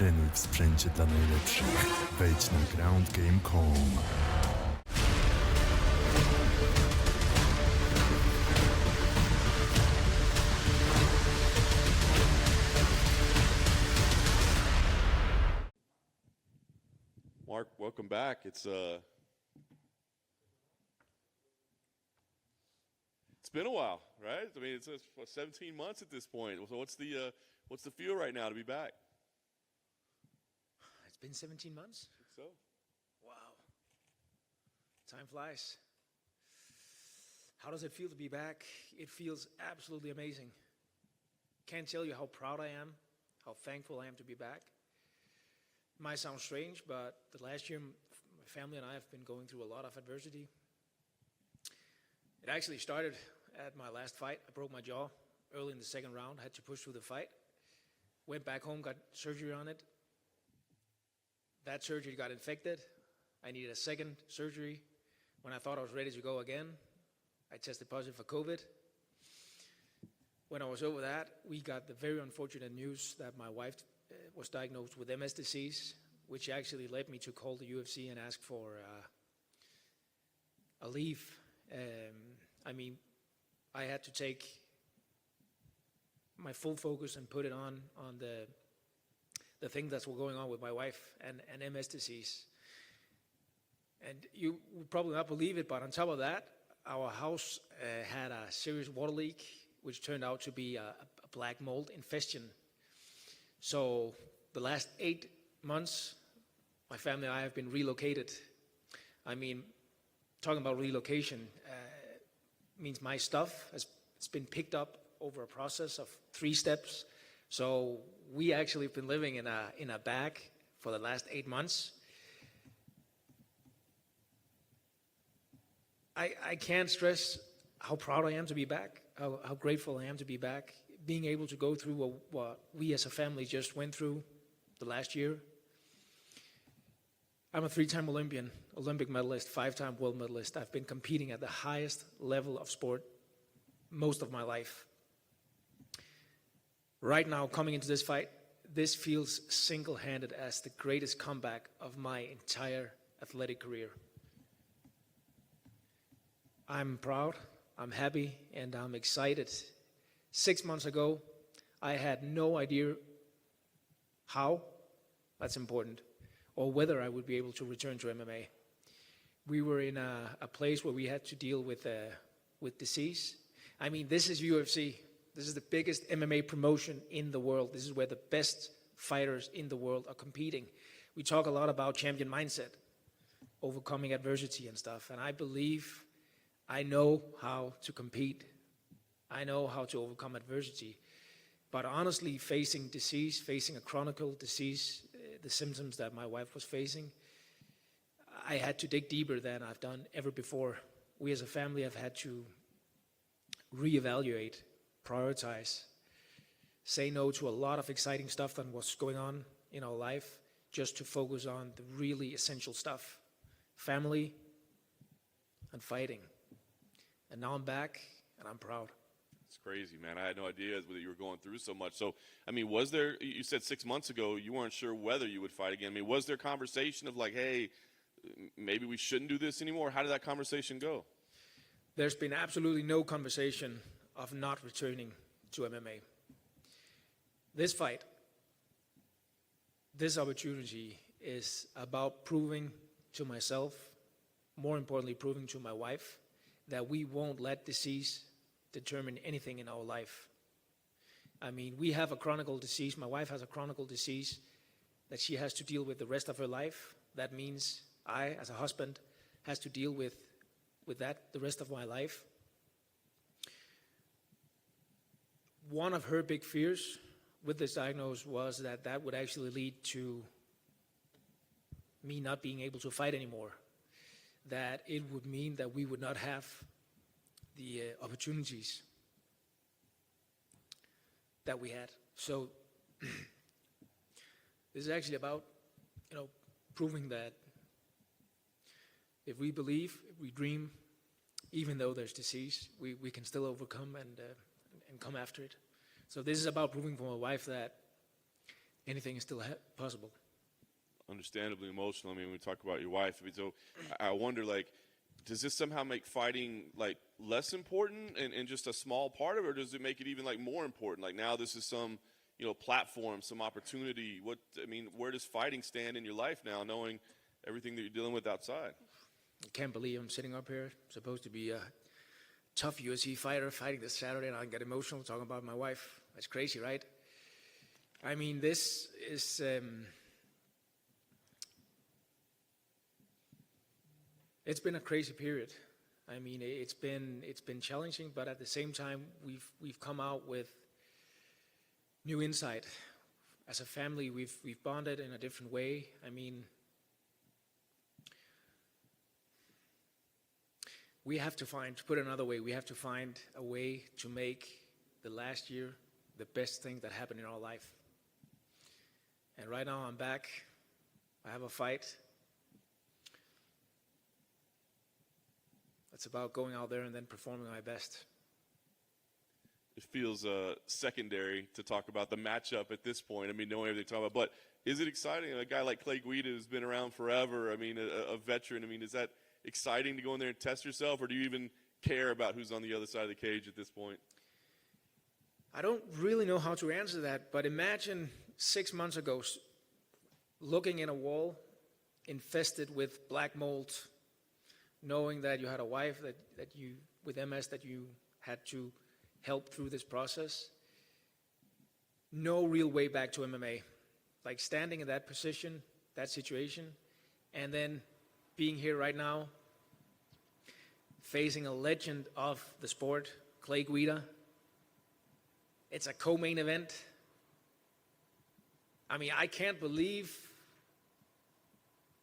Trenuj w sprzęcie dla najlepszych. Wejdź na groundgame.com. Mark, welcome back. It's been a while, right? I mean, it's 17 months at this point. So what's the feel right now to be back? It's been 17 months? I think so. Wow. Time flies. How does it feel to be back? It feels absolutely amazing. Can't tell you how proud I am, how thankful I am to be back. Might sound strange, but the last year, my family and I have been going through a lot of adversity. It actually started at my last fight. I broke my jaw early in the second round, had to push through the fight. Went back home, got surgery on it. That surgery got infected. I needed a second surgery. When I thought I was ready to go again, I tested positive for COVID. When I was over that, we got the very unfortunate news that my wife was diagnosed with MS disease, which actually led me to call the UFC and ask for a leave. I had to take my full focus and put it on the thing that's going on with my wife and MS disease. And you would probably not believe it, but on top of that, our house had a serious water leak, which turned out to be a black mold infestation. So the last 8 months, my family and I have been relocated. Talking about relocation means my stuff has been picked up over a process of 3 steps. So we actually have been living in a bag for the last 8 months. I can't stress how proud I am to be back, how grateful I am to be back, being able to go through what we as a family just went through the last year. I'm a 3-time Olympic medalist, 5-time world medalist. I've been competing at the highest level of sport most of my life. Right now, coming into this fight, this feels single-handed as the greatest comeback of my entire athletic career. I'm proud, I'm happy, and I'm excited. 6 months ago, I had no idea how, that's important, or whether I would be able to return to MMA. We were in a place where we had to deal with disease. This is UFC. This is the biggest MMA promotion in the world. This is where the best fighters in the world are competing. We talk a lot about champion mindset, overcoming adversity and stuff, and I believe I know how to compete. I know how to overcome adversity. But honestly, facing disease, facing a chronic disease, the symptoms that my wife was facing, I had to dig deeper than I've done ever before. We as a family have had to reevaluate, prioritize, say no to a lot of exciting stuff that was going on in our life, just to focus on the really essential stuff, family and fighting. And now I'm back, and I'm proud. It's crazy, man. I had no idea that you were going through so much. So, was there, you said 6 months ago, you weren't sure whether you would fight again. Was there conversation of like, hey, maybe we shouldn't do this anymore? How did that conversation go? There's been absolutely no conversation of not returning to MMA. This fight, this opportunity is about proving to myself, more importantly, proving to my wife, that we won't let disease determine anything in our life. We have a chronic disease. My wife has a chronic disease that she has to deal with the rest of her life. That means I, as a husband, has to deal with that the rest of my life. One of her big fears with this diagnosis was that would actually lead to me not being able to fight anymore. That it would mean that we would not have the opportunities that we had. So this is actually about, proving that if we believe, if we dream, even though there's disease, we can still overcome and come after it. So this is about proving for my wife that anything is still possible. Understandably emotional. I mean, when we talk about your wife, I mean, so I wonder, like, does this somehow make fighting like less important and just a small part of it, or does it make it even like more important? Like now this is some, you know, platform, some opportunity. Where does fighting stand in your life now, knowing everything that you're dealing with outside? I can't believe I'm sitting up here, supposed to be a tough UFC fighter fighting this Saturday, and I get emotional talking about my wife. That's crazy, right? I mean, this is... It's been a crazy period. I mean, it's been challenging, but at the same time, we've come out with new insight. As a family, we've bonded in a different way. I mean, we have to put it another way, we have to find a way to make the last year the best thing that happened in our life. And right now, I'm back. I have a fight. It's about going out there and then performing my best. It feels secondary to talk about the matchup at this point. I mean, knowing everything talking about, but is it exciting? A guy like Clay Guida who's been around forever. I mean, a veteran. I mean, is that exciting to go in there and test yourself, or do you even care about who's on the other side of the cage at this point? I don't really know how to answer that, but imagine 6 months ago looking in a wall infested with black mold, knowing that you had a wife that you with MS that you had to help through this process. No real way back to MMA. Like standing in that position, that situation, and then being here right now, facing a legend of the sport, Clay Guida. It's a co-main event. I mean, I can't believe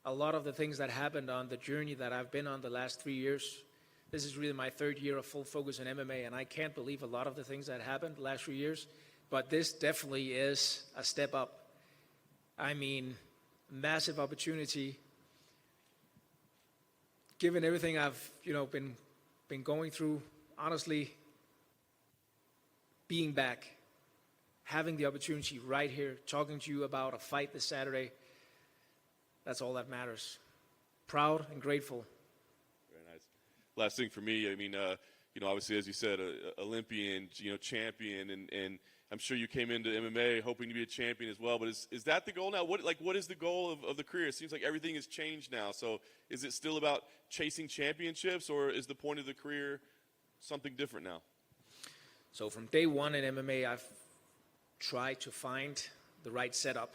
a lot of the things that happened on the journey that I've been on the last 3 years. This is really my third year of full focus in MMA, and I can't believe a lot of the things that happened the last 3 years, but this definitely is a step up. I mean, massive opportunity. Given everything I've, been going through, honestly, being back, having the opportunity right here, talking to you about a fight this Saturday, that's all that matters. Proud and grateful. Very nice. Last thing for me, I mean, obviously, as you said, Olympian, champion, and I'm sure you came into MMA hoping to be a champion as well. But is that the goal now? What is the goal of the career? It seems like everything has changed now. So is it still about chasing championships, or is the point of the career something different now? So from day one in MMA, I've tried to find the right setup.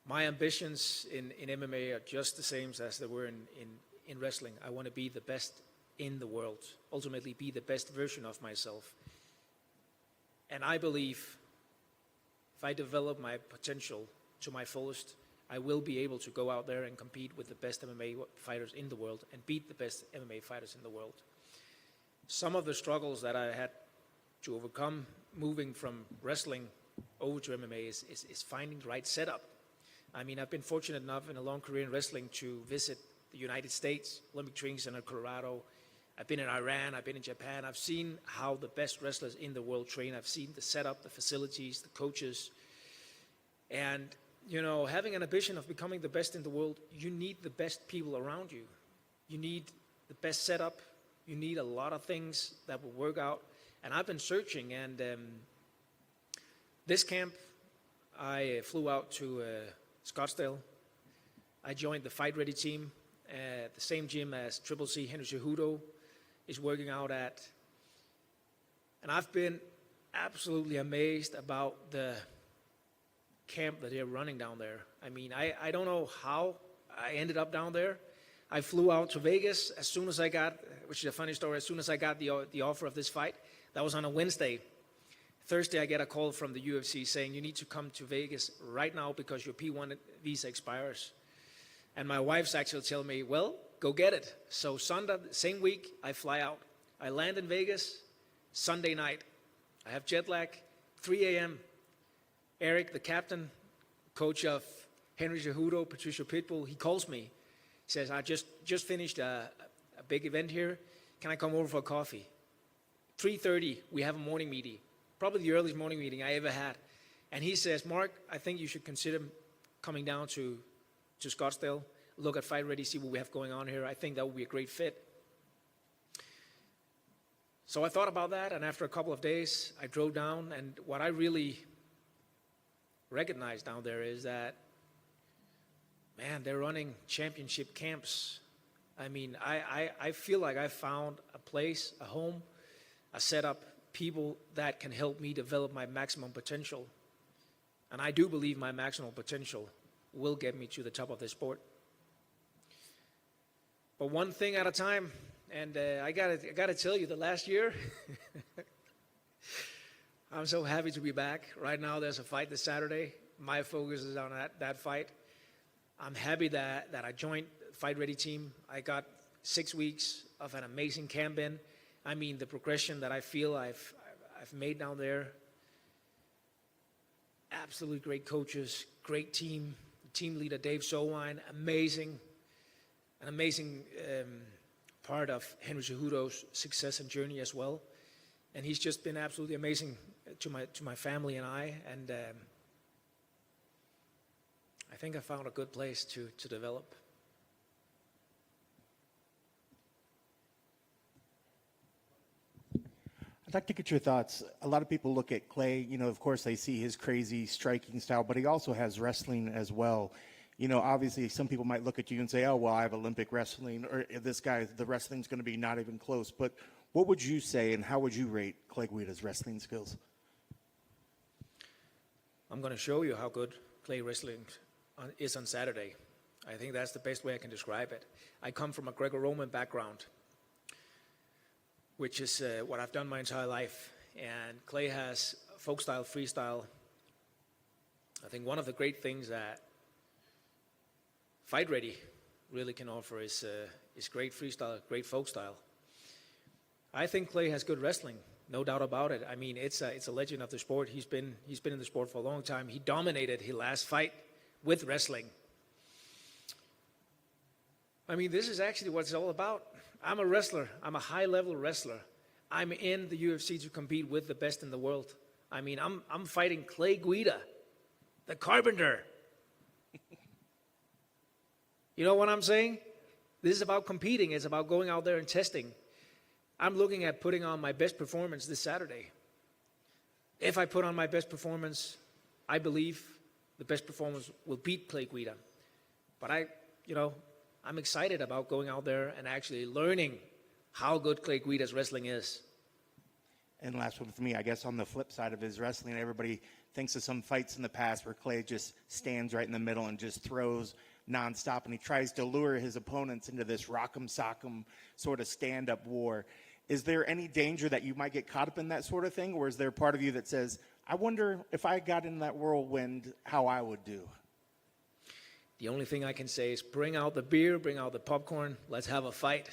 My ambitions in MMA are just the same as they were in wrestling. I want to be the best in the world, ultimately be the best version of myself. And I believe if I develop my potential to my fullest, I will be able to go out there and compete with the best MMA fighters in the world and beat the best MMA fighters in the world. Some of the struggles that I had to overcome moving from wrestling over to MMA is finding the right setup. I mean, I've been fortunate enough in a long career in wrestling to visit the United States, Olympic Training Center, Colorado. I've been in Iran, I've been in Japan. I've seen how the best wrestlers in the world train. I've seen the setup, the facilities, the coaches. And, having an ambition of becoming the best in the world, you need the best people around you. You need the best setup. You need a lot of things that will work out. And I've been searching, and this camp, I flew out to Scottsdale. I joined the Fight Ready team at the same gym as Triple C Henry Cejudo is working out at. And I've been absolutely amazed about the camp that they're running down there. I mean, I don't know how I ended up down there. I flew out to Vegas as soon as I got, which is a funny story, as soon as I got the offer of this fight. That was on a Wednesday. Thursday, I get a call from the UFC saying, you need to come to Vegas right now because your P1 visa expires. And my wife's actually telling me, well, go get it. So Sunday, same week, I fly out. I land in Vegas Sunday night. I have jet lag, 3 a.m. Eric, the captain, coach of Henry Cejudo, Patricio Pitbull, he calls me. He says, I just finished a big event here. Can I come over for coffee? 3:30, we have a morning meeting. Probably the earliest morning meeting I ever had. And he says, Mark, I think you should consider coming down to Scottsdale, look at Fight Ready, see what we have going on here. I think that would be a great fit. So I thought about that, and after a couple of days, I drove down, and what I really recognized down there is that, man, they're running championship camps. I mean, I feel like I found a place, a home, a setup, people that can help me develop my maximum potential. And I do believe my maximum potential will get me to the top of the sport. But one thing at a time, and I gotta tell you, the last year, I'm so happy to be back. Right now, there's a fight this Saturday. My focus is on that fight. I'm happy that I joined the Fight Ready team. I got 6 weeks of an amazing camp in. I mean, the progression that I feel I've made down there. Absolutely great coaches, great team. Team leader Dave Sowine, an amazing part of Henry Cejudo's success and journey as well. And he's just been absolutely amazing to my family and I. And I think I found a good place to develop. I'd like to get your thoughts. A lot of people look at Clay, of course they see his crazy striking style, but he also has wrestling as well. Obviously some people might look at you and say, oh, well, I have Olympic wrestling, or this guy, the wrestling's going to be not even close. But what would you say, and how would you rate Clay Guida's wrestling skills? I'm going to show you how good Clay wrestling is on Saturday. I think that's the best way I can describe it. I come from a Greco-Roman background, which is what I've done my entire life. And Clay has folk style, freestyle. I think one of the great things that Fight Ready really can offer is great freestyle, great folk style. I think Clay has good wrestling, no doubt about it. I mean, it's a legend of the sport. He's been in the sport for a long time. He dominated his last fight with wrestling. I mean, this is actually what it's all about. I'm a wrestler. I'm a high-level wrestler. I'm in the UFC to compete with the best in the world. I mean, I'm fighting Clay Guida, the carpenter. You know what I'm saying? This is about competing. It's about going out there and testing. I'm looking at putting on my best performance this Saturday. If I put on my best performance, I believe the best performance will beat Clay Guida. But I'm excited about going out there and actually learning how good Clay Guida's wrestling is. And last one for me, I guess on the flip side of his wrestling, everybody thinks of some fights in the past where Clay just stands right in the middle and just throws nonstop, and he tries to lure his opponents into this rock'em sock'em sort of stand-up war. Is there any danger that you might get caught up in that sort of thing, or is there part of you that says, I wonder if I got in that whirlwind, how I would do? The only thing I can say is bring out the beer, bring out the popcorn, let's have a fight.